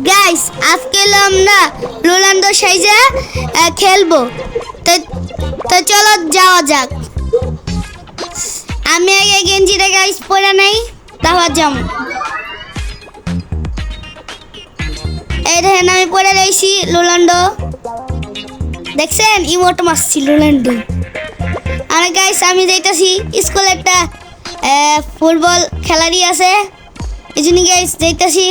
Guys আজকে আমরা Ronaldo সাইজে খেলবো। তো তো চলো যাওয়া যাক। আমি আগে গেঞ্জিটা গাইস পরে নেই, তারপর যাবো। এই দেখেন আমি পরে রয়েছি রোনাল্ডো, দেখছেন ইমোট মারছি রোনাল্ডো। আর গাইস আমি যাইতাছি স্কুলে একটা ফুটবল খেলারই আছে, এই জন্য গাইস যাইতাছি।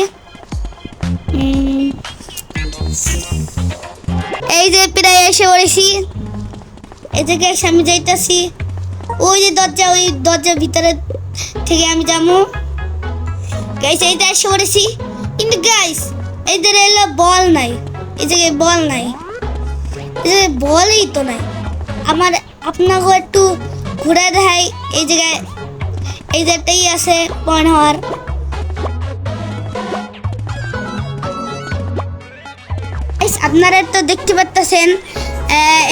এই যে প্রায় এসে পড়েছি, এই যে গাইস আমি যাইতাছি। ওই যে দরজা, ওই দরজার ভিতরে থেকে আমি যাবো। গাইস এইটা এসে পড়েছি, কিন্তু গাইস এই যে এলো বল নাই, এই জায়গায় বল নাই, এই জায়গায় বলই তো নাই। আমার আপনাকে একটু ঘুরে দেখাই, এই জায়গায় এই জায়গাটাই আছে পয়েন্ট হওয়ার। আপনারা তো দেখতে পাচ্ছেন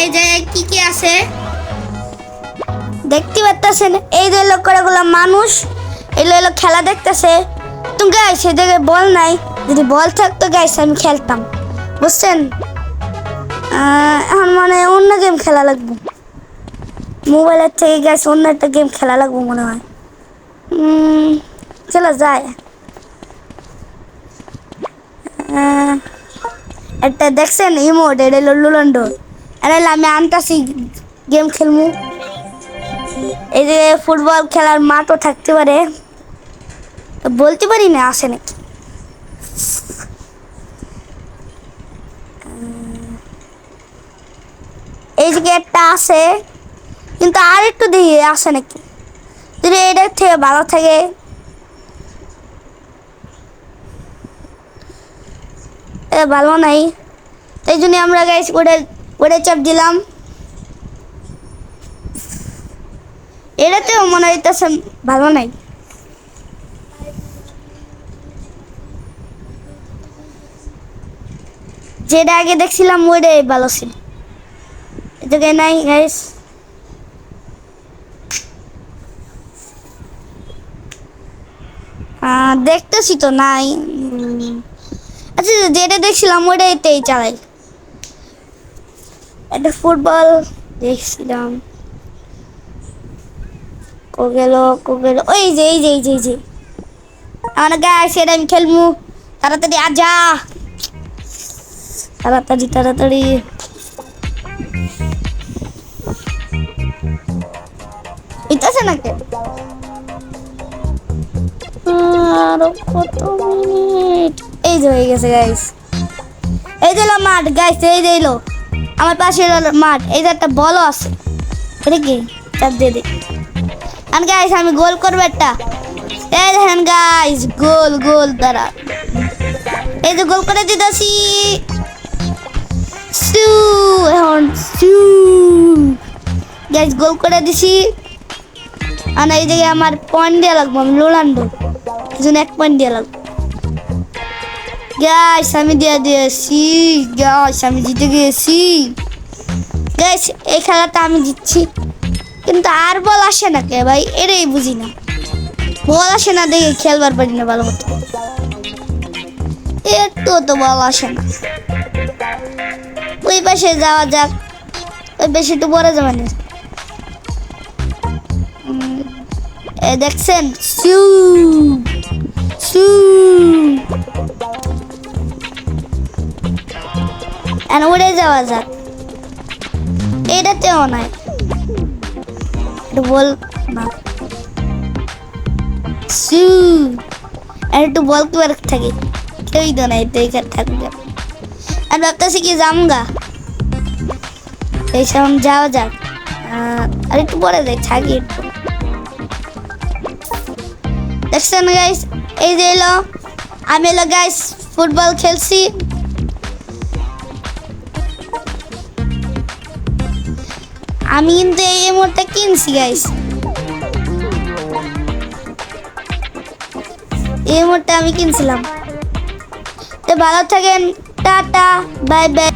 এই জায়গায় কি কি আছে, দেখতে পাচ্ছেন। এই যে লোকগুলো মানুষ এলো খেলা দেখতেছে। তো গাইস এই জায়গায় বল নাই, যদি বল থাকতো গাইস আমি খেলতাম, বুঝছেন। এখন মানে অন্য গেম খেলা লাগবে, মোবাইলের থেকে গাইস অন্য একটা গেম খেলা লাগবে মনে হয়। চলো যায় একটা দেখছেন ইমোট, এটা হলো রোনাল্ডো। আর আমি আনতাছি গেম খেলবো। এই যে ফুটবল খেলার মাঠও থাকতে পারে, বলতে পারি না আসে নাকি। এই যে একটা আছে, কিন্তু আর একটু দেখি আসে নাকি, যদি এটার থেকে ভালো থাকে। ভালো নাই, এই জন্য আমরা গাইস ওটা চাপ দিলাম। এটাতেও মনে হইতেছে ভালো নাই। যেটা আগে দেখছিলাম ওইটাই ভালো ছিল, এদিকে নাই গাইস। দেখতেছি তো নাই। আচ্ছা যেটা দেখছিলাম ওইটাইতেই চালাই। একটা ফুটবল দেখছিলাম, কোগেলো ওই যে আমার গাইস এটা আমি খেলবো। তাড়াতাড়ি আজা, তাড়াতাড়ি ইতাছে না কে। আরো কত মিনিট, এই যে হয়ে গেছে গাইস। এই যে মাঠ গাইস, এই যে এলো আমার পাশে মাঠ। এই যে একটা বলও আছে, এটা কি চাপ দিয়ে দে। আর গাইস আমি গোল করবো একটা। এই দেখেন গাইস গোল দ্বারা এই যে গোল করে দিতেছি। এখন গাইস গোল করে দিছি। আর এই জায়গায় আমার পয়েন্ট দেওয়া লাগবো, আমি রোনাল্ডো, এই জন্য 1 পয়েন্ট দেওয়া লাগবে। গাইস আমি দিয়েছি, গাইস আমি জিতে গেছি। গাইস এই খেলাটা আমি জিতছি, কিন্তু আর বল আসে না কে ভাই, এটাই বুঝি না। বল আসে না দেখে খেলবার পারি না ভালো মতো, একটু তো বল আসে না। ওই পাশে যাওয়া যাক, ওই বেশি একটু পরে যাবেন। দেখছেন উড়ে যাওয়া যাক। এটাতেও নাই, একটু বল না, একটু বল কি থাকে, কেউই তো নাই তো এখানে থাকবে। আর ভাবতেছি কি জামগা, এইসব যাওয়া যাক। আর একটু পরে যাই, থাকি একটু। দেখছেন গাইস এই যে এলো, আমি এলো গাইস ফুটবল খেলছি। আমি কিন্তু এই মুহূর্তে কিনছি গাইস, এই মুহূর্তে আমি কিনছিলাম। তো ভালো থাকেন, টাটা বাই বাই।